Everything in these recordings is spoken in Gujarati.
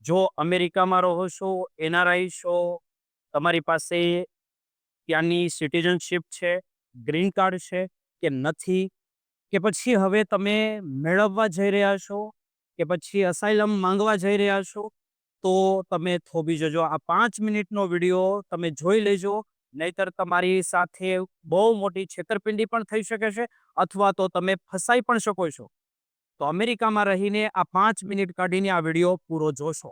જો અમેરિકામાં રહો છો, એનઆરઆઈ છો, તમારી પાસે ત્યાંની સિટીઝનશીપ છે, ગ્રીન કાર્ડ છે કે નથી, કે પછી હવે તમે મેળવવા જઈ રહ્યા છો, કે પછી અસાઇલમ માંગવા જઈ રહ્યા છો, તો તમે થોભી જજો. આ 5 મિનિટનો વિડીયો તમે જોઈ લેજો. નહીતર તમારી સાથે બહુ મોટી છેતરપિંડી પણ થઈ શકે છે, અથવા તો તમે ફસાઈ પણ શકો છો. તો અમેરિકામાં રહીને આ 5 મિનિટ કાઢીને આ વિડીયો પૂરો જોશો.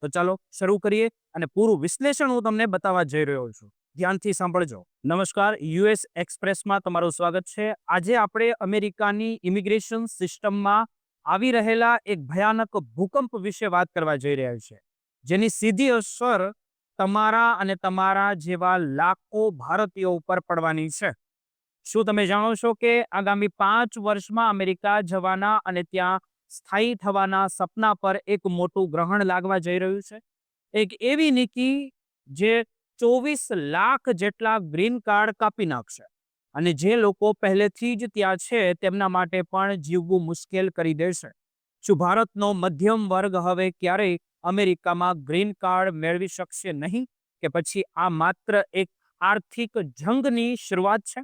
તો ચાલો શરૂ કરીએ અને પૂરું વિશ્લેષણ હું તમને બતાવવા જઈ રહ્યો છું. ધ્યાનથી સાંભળજો. નમસ્કાર, યુએસ એક્સપ્રેસમાં તમારું સ્વાગત છે. આજે આપણે અમેરિકાની ઇમિગ્રેશન સિસ્ટમમાં આવી રહેલા એક ભયાનક ભૂકંપ વિશે વાત કરવા જઈ રહ્યા છે, જેની સીધી અસર તમારા અને તમારા જેવા લાખો ભારતીયો ઉપર પડવાની છે. શું તમે જાણો છો કે આગામી 5 વર્ષમાં અમેરિકા જવાના અને ત્યાં સ્થાયી થવાના સપના પર એક મોટું ગ્રહણ લાગવા જઈ રહ્યું છે? એક એવી નીતિ જે 24 લાખ જેટલા ગ્રીન કાર્ડ કાપી નાખશે અને જે લોકો પહેલેથી જ ત્યાં છે તેમના માટે પણ જીવવું મુશ્કેલ કરી દેશે. શું ભારતનો મધ્યમ વર્ગ હવે ક્યારેય અમેરિકામાં ગ્રીન કાર્ડ મેળવી શકશે નહીં, કે પછી આ માત્ર એક આર્થિક જંગની શરૂઆત છે?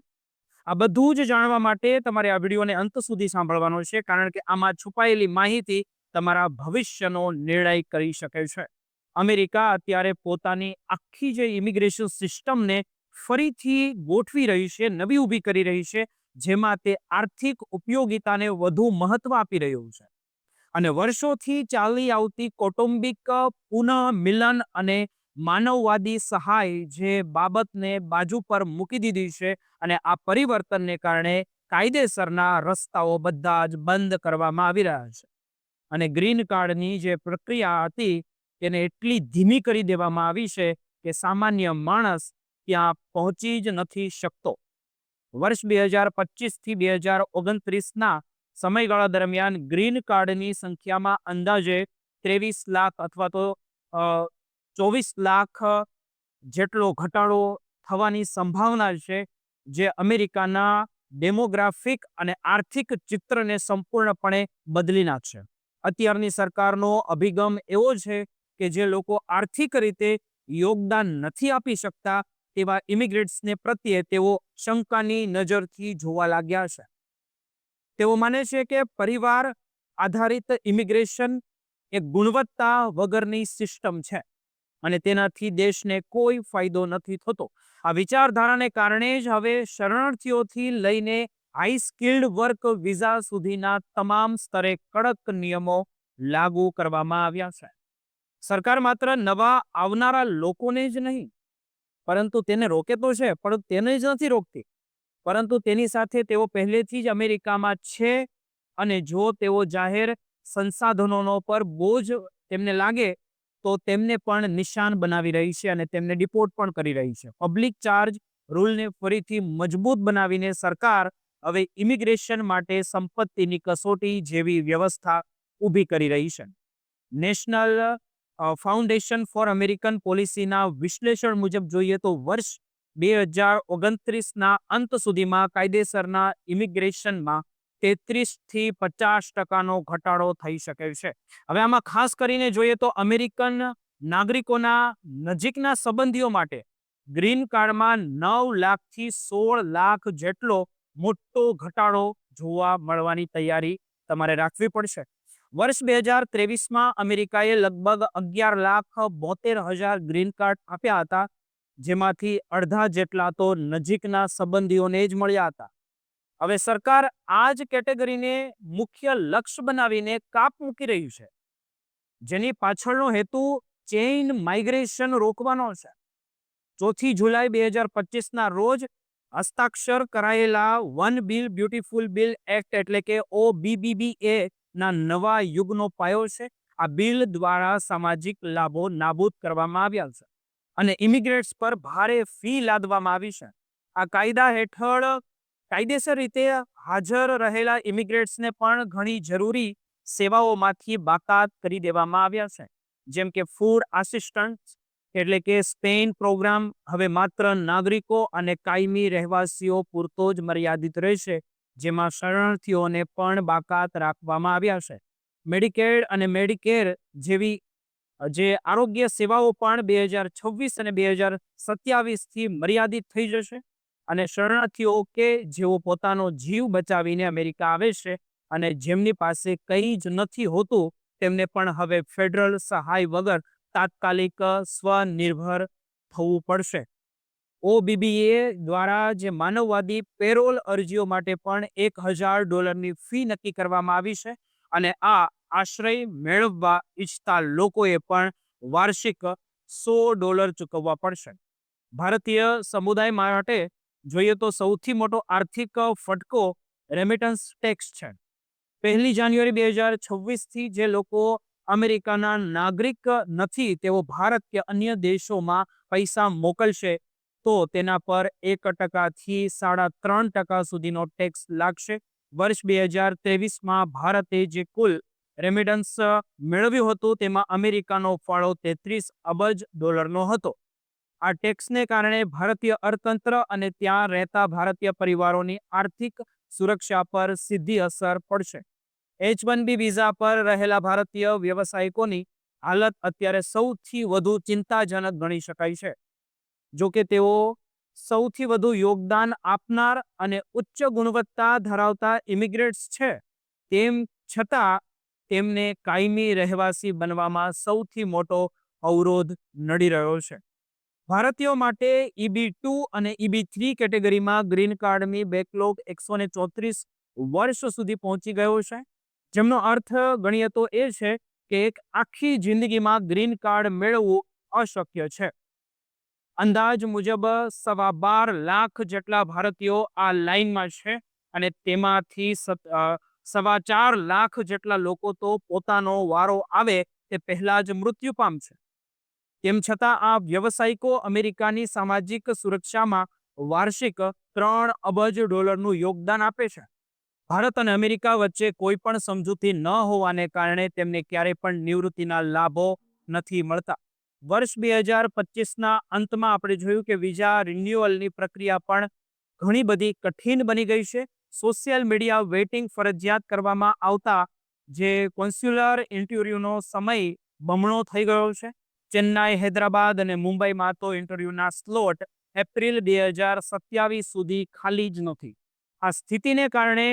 આ બધું જ જાણવા માટે તમારે આ વિડીયોને અંત સુધી સાંભળવાનો છે, કારણ કે આમાં છુપાયેલી માહિતી તમારા ભવિષ્યનો નિર્ણય કરી શકે છે. અમેરિકા અત્યારે પોતાની આખી જે ઇમિગ્રેશન સિસ્ટમને ફરીથી ગોઠવી રહી છે, નવી ઊભી કરી રહી છે, જેમાં તે આર્થિક ઉપયોગિતાને વધુ મહત્વ આપી રહ્યું છે. અને વર્ષોથી ચાલી આવતી કૌટુંબિક પુનઃમિલન અને માનવવાદી સહાય જે બાબતને બાજુ પર મૂકી દીધી છે, અને આ પરિવર્તનને કારણે કાયદેસરના રસ્તાઓ બધા જ બંધ કરવામાં આવી રહ્યા છે. અને ગ્રીન કાર્ડની જે પ્રક્રિયા હતી તેને એટલી ધીમી કરી દેવામાં આવી છે કે સામાન્ય માણસ ત્યાં પહોંચી જ નથી શકતો. વર્ષ 2025 થી 2029ના સમયગાળા દરમિયાન ગ્રીન કાર્ડની સંખ્યામાં અંદાજે 23 લાખ અથવા તો 24 લાખ જેટલો ઘટાડો થવાની સંભાવના છે, જે અમેરિકાના ડેમોગ્રાફિક અને આર્થિક ચિત્રને સંપૂર્ણપણે બદલી નાખશે. અત્યારની સરકારનો અભિગમ એવો છે કે જે લોકો આર્થિક રીતે યોગદાન નથી આપી શકતા તેવા ઇમિગ્રેન્ટ્સને પ્રત્યે તેઓ શંકાની નજરથી જોવા લાગ્યા છે. તેઓ માને છે કે પરિવાર આધારિત ઇમિગ્રેશન એક ગુણવત્તા વગરની સિસ્ટમ છે અને તેનાથી દેશને કોઈ ફાયદો નથી થતો. આ વિચારધારાને કારણે જ હવે શરણાર્થીઓથી લઈને હાઈ સ્કિલ્ડ વર્ક વિઝા સુધીના તમામ સ્તરે કડક નિયમો લાગુ કરવામાં આવ્યા છે. સરકાર માત્ર નવા આવનારા લોકોને જ નહીં, પરંતુ તેને રોકે તો છે, પણ તેને જ નથી રોકતી. પરંતુ તેની સાથે તેઓ પહેલેથી જ અમેરિકામાં છે અને જો તેઓ જાહેર સંસાધનોનો પર બોજ તેમને લાગે તો તેમને પણ નિશાન બનાવી રહી છે અને તેમને ડિપોર્ટ પણ કરી રહી છે. પબ્લિક ચાર્જ રૂલને ફરીથી મજબૂત બનાવીને સરકાર હવે ઇમિગ્રેશન માટે સંપત્તિની કસોટી જેવી વ્યવસ્થા ઊભી કરી રહી છે. નેશનલ ફાઉન્ડેશન ફોર અમેરિકન પોલિસીના વિશ્લેષણ મુજબ જોઈએ તો વર્ષ 2029ના અંત સુધીમાં કાયદેસરના ઇમિગ્રેશનમાં 33 થી 50% ઘટાડો થઈ શકે છે. હવે આમાં ખાસ કરીને જોઈએ તો અમેરિકન નાગરિકોના નજીકના સંબંધીઓ માટે ગ્રીન કાર્ડમાં 9 લાખ થી 16 લાખ જેટલો મોટો ઘટાડો જોવા મળવાની તૈયારી તમારે રાખવી પડશે. વર્ષ 2023માં અમેરિકાએ લગભગ 11,72,000 ગ્રીન કાર્ડ આપ્યા હતા, જેમાંથી અડધા જેટલા તો નજીકના સંબંધીઓને જ મળ્યા હતા. હવે સરકાર આ જ કેટેગરીને મુખ્ય લક્ષ્ય બનાવીને કાપ મૂકી રહ્યું છે, જેની પાછળનો હેતુ ચેઇન માઇગ્રેશન રોકવાનો છે. 4 જુલાઈ 2025ના રોજ હસ્તાક્ષર કરાયેલા one bill beautiful bill act એટલે કે OBBBA ના નવા યુગનો પાયો છે. આ બિલ દ્વારા સામાજિક લાભો નાબૂદ કરવામાં આવ્યા છે અને ઇમિગ્રેન્ટ્સ પર ભારે ફી લાદવામાં આવી છે. આ કાયદા હેઠળ કાયદેસર રીતે હાજર રહેલા ઇમિગ્રેન્ટ્સને પણ ઘણી જરૂરી સેવાઓમાંથી બાકાત કરી દેવામાં આવ્યા છે, જેમ કે ફૂડ આસિસ્ટન્ટ એટલે કે સ્પેન પ્રોગ્રામ હવે માત્ર નાગરિકો અને કાયમી રહેવાસીઓ પૂરતો જ મર્યાદિત રહેશે, જેમાં શરણાર્થીઓને પણ બાકાત રાખવામાં આવ્યા છે. મેડિકેડ અને મેડિકેર જેવી જે આરોગ્ય સેવાઓ પણ 2026 અને 2027 થી મર્યાદિત થઈ જશે અને શરણાર્થીઓ કે જેઓ પોતાનો જીવ બચાવીને અમેરિકા આવે છે અને જેમની પાસે કંઈ જ નથી હોતું તેમને પણ હવે ફેડરલ સહાય વગર તાત્કાલિક સ્વનિર્ભર થવું પડશે. ઓબીબીએ દ્વારા જે માનવવાદી પેરોલ અરજીઓ માટે પણ $1000 ફી નક્કી કરવામાં આવી છે અને આ આશ્રય મેળવવા ઈચ્છતા લોકોએ પણ વાર્ષિક $100 ચૂકવવા પડશે. ભારતીય સમુદાય માટે જોઈએ તો સૌથી મોટો આર્થિક ફટકો રેમિટન્સ ટેક્સ છે. 1 જાન્યુઆરી 2026 થી જે લોકો અમેરિકાના નાગરિક નથી તેઓ ભારત કે અન્ય દેશોમાં પૈસા મોકલશે તો તેના પર 1% થી 3.5% સુધીનો ટેક્સ લાગશે. વર્ષ 2023માં ભારતે જે કુલ રેમિટન્સ મેળવ્યું હતું તેમાં અમેરિકાનો ફાળો $33 અબજ હતો. આ ટેક્સને કારણે ભારતીય અર્થતંત્ર અને ત્યાં રહેતા ભારતીય પરિવારોની આર્થિક સુરક્ષા પર સીધી અસર પડશે. H-1B વિઝા પર રહેલા ભારતીય વ્યવસાયિકોની હાલત અત્યારે સૌથી વધુ ચિંતાજનક ગણી શકાય છે. જો કે તેઓ સૌથી વધુ યોગદાન આપનાર અને ઉચ્ચ ગુણવત્તા ધરાવતા ઇમિગ્રેટ્સ છે, તેમ છતાં તેમને કાયમી રહેવાસી બનવામાં સૌથી મોટો અવરોધ નડી રહ્યો છે. ભારતીયો માટે EB-2 અને EB-3 કેટેગરીમાં ગ્રીન કાર્ડની બેકલોગ 134 વર્ષ સુધી પહોંચી ગયો છે, જેમનો અર્થ ગણીએ તો એ છે કે એક આખી જિંદગીમાં ગ્રીન કાર્ડ મેળવવું અશક્ય છે. અંદાજ મુજબ 12.5 લાખ જેટલા ભારતીયો આ લાઇનમાં છે અને તેમાંથી 4.25 લાખ જેટલા લોકો તો પોતાનો વારો આવે તે પહેલા જ મૃત્યુ પામશે. તેમ છતાં આ વ્યવસાયિકો અમેરિકાની સામાજિક સુરક્ષામાં વાર્ષિક $3 અબજ યોગદાન આપે છે. ભારત અને અમેરિકા વચ્ચે કોઈ પણ સમજૂતી ન હોવાને કારણે તેમને ક્યારેય પણ નિવૃત્તિના લાભો નથી મળતા. વર્ષ 2025ના અંતમાં આપણે જોયું કે વિઝા રિન્યુઅલની પ્રક્રિયા પણ ઘણી બધી કઠિન બની ગઈ છે. સોશિયલ મીડિયા વેઇટિંગ ફરજિયાત કરવામાં આવતા જે કોન્સ્યુલર ઇન્ટરવ્યુનો સમય બમણો થઈ ગયો છે. ચેન્નાઈ, હૈદરાબાદ અને મુંબઈમાં તો ઇન્ટરવ્યુના સ્લોટ એપ્રિલ 2027 સુધી ખાલી જ નથી. આ સ્થિતિને કારણે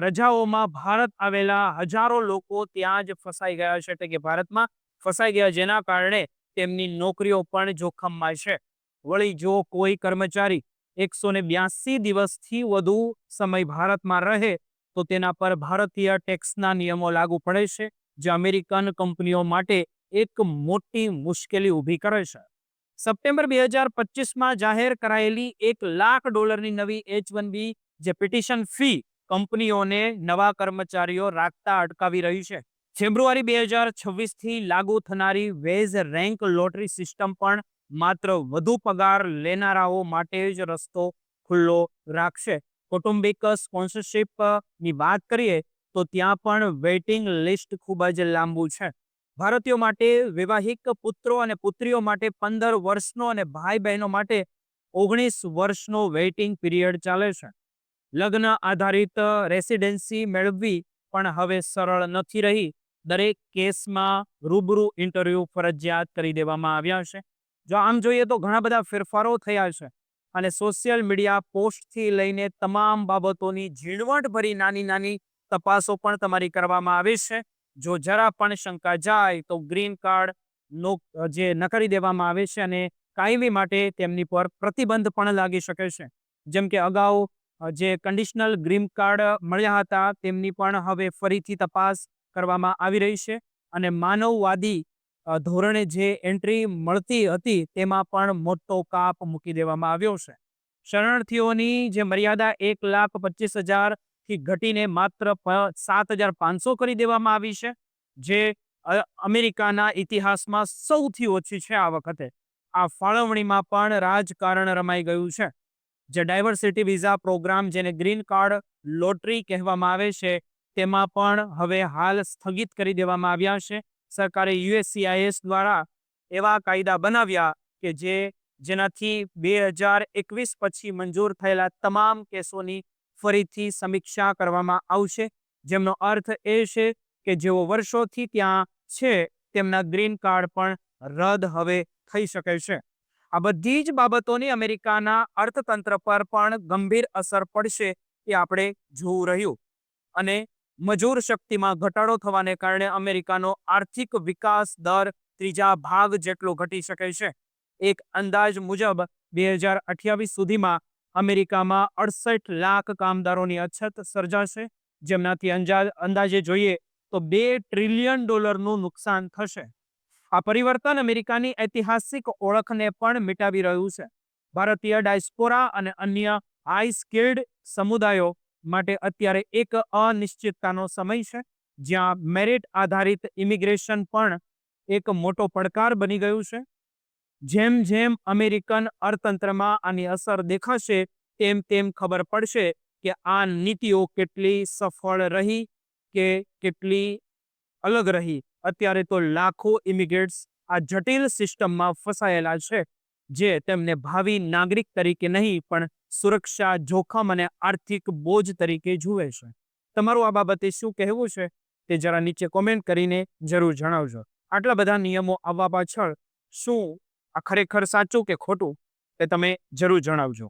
રજાઓમાં ભારત આવેલા હજારો લોકો ત્યાં જ ફસાઈ ગયા છે, એટલે કે ભારતમાં ફસાઈ ગયા, જેના કારણે તેમની નોકરીઓ પણ જોખમમાં છે. વળી જો કોઈ કર્મચારી 182 દિવસથી વધુ સમય ભારતમાં રહે તો તેના પર ભારતીય ટેક્સના નિયમો લાગુ પડે છે, જે અમેરિકન કંપનીઓ માટે એક મોટી મુશ્કેલી ઊભી કરે છે. સપ્ટેમ્બર 2025માં જાહેર કરાયેલી $1 લાખ નવી H-1B જે પિટિશન ફી કંપનીઓને નવા કર્મચારીઓ રાખતા અટકાવી રહી છે. ફેબ્રુઆરી 2026 થી લાગુ થનારી વેજ રેન્ક લોટરી સિસ્ટમ પણ માત્ર વધુ પગાર લેનારાઓ માટે જ રસ્તો ખુલ્લો રાખશે. કૌટુંબિક સ્પોન્સરશિપની વાત કરીએ તો ત્યાં પણ વેઇટિંગ લિસ્ટ ખૂબ જ લાંબુ છે. ભારતીયો માટે વૈવાહિક પુત્રો અને પુત્રીઓ માટે 15 વર્ષનો અને ભાઈ બહેનો માટે 19 વર્ષનો વેઇટિંગ પીરિયડ ચાલે છે. લગ્ન આધારિત રેસિડેન્સી મેળવવી પણ હવે સરળ નથી રહી. દરેક કેસમાં રૂબરૂ ઇન્ટરવ્યુ ફરજિયાત કરી દેવામાં આવ્યા છે. જો આમ જોઈએ તો ઘણા બધા ફેરફારો થયા છે અને સોશિયલ મીડિયા પોસ્ટથી લઈને તમામ બાબતોની ઝીણવટભરી નાની નાની તપાસો પણ તમારી કરવામાં આવે છે. જો જરા પણ શંકા જાય તો ગ્રીન કાર્ડ જે નકારી દેવામાં આવે છે અને કાયમી માટે તેમની પર પ્રતિબંધ પણ લાગી શકે છે. જેમ કે અગાઉ જે કન્ડિશનલ ગ્રીન કાર્ડ મળ્યા હતા તેમની પણ હવે ફરીથી તપાસ કરવામાં આવી રહી છે અને માનવવાદી ધોરણે જે એન્ટ્રી મળતી હતી તેમાં પણ મોટો કાપ મૂકી દેવામાં આવ્યો છે. શરણાર્થીઓની જે મર્યાદા 1,25,000 થી ઘટીને માત્ર 7,500 કરી દેવામાં આવી છે, જે અમેરિકાના ઇતિહાસમાં સૌથી ઓછી છે આ વખતે. આ ફાળવણીમાં પણ રાજકારણ રમાઈ ગયું છે. જે ડાયવર્સિટી વિઝા પ્રોગ્રામ જેને ગ્રીન કાર્ડ લોટરી કહેવામાં આવે છે તેમાં પણ હવે હાલ સ્થગિત કરી દેવામાં આવ્યા છે. સરકારે USCIS દ્વારા એવા કાયદા બનાવ્યા કે જેનાથી 2021 પછી મંજૂર થયેલા તમામ કેસોની ફરીથી સમીક્ષા કરવામાં આવશે, જેમનો અર્થ એ છે કે જેઓ વર્ષોથી ત્યાં છે તેમના ગ્રીન કાર્ડ પણ રદ હવે થઈ શકે છે. આ બધી જ બાબતોની અમેરિકાના અર્થતંત્ર પર પણ ગંભીર અસર પડશે એ આપણે જોવું રહ્યું. અને મજૂર શક્તિમાં ઘટાડો થવાને કારણે અમેરિકાનો આર્થિક વિકાસ દર ત્રીજા ભાગ જેટલો ઘટી શકે છે. એક અંદાજ મુજબ 2028 સુધીમાં અમેરિકામાં 68 લાખ કામદારોની અછત સર્જાશે, જેમનાથી અંદાજે જોઈએ તો $2 ટ્રિલિયન નું નુકસાન થશે. આ પરિવર્તન અમેરિકાની ઐતિહાસિક ઓળખને પણ મિટાવી રહ્યું છે. ભારતીય ડાયસ્પોરા અને અન્ય હાઈ સ્કિલ્ડ સમુદાયો માટે અત્યારે એક અનિશ્ચિતતાનો સમય છે, જ્યાં મેરિટ આધારિત ઇમિગ્રેશન પણ એક મોટો પડકાર બની ગયું છે. જેમ જેમ અમેરિકન અર્થતંત્રમાં આની અસર દેખાશે, તેમ તેમ ખબર પડશે કે આ નીતિઓ કેટલી સફળ રહી કે કેટલી અલગ રહી. અત્યારે તો લાખો ઇમિગ્રેટ્સ આ જટિલ સિસ્ટમમાં ફસાયેલા છે, જે તેમને ભાવિ નાગરિક તરીકે નહીં પણ સુરક્ષા જોખમ અને આર્થિક બોજ તરીકે જુએ છે. તમારું આ બાબતે શું કહેવું છે તે જરા નીચે કોમેન્ટ કરીને જરૂર જણાવજો. આટલા બધા નિયમો આવવા પાછળ શું આ ખરેખર સાચું કે ખોટું તે તમે જરૂર જણાવજો.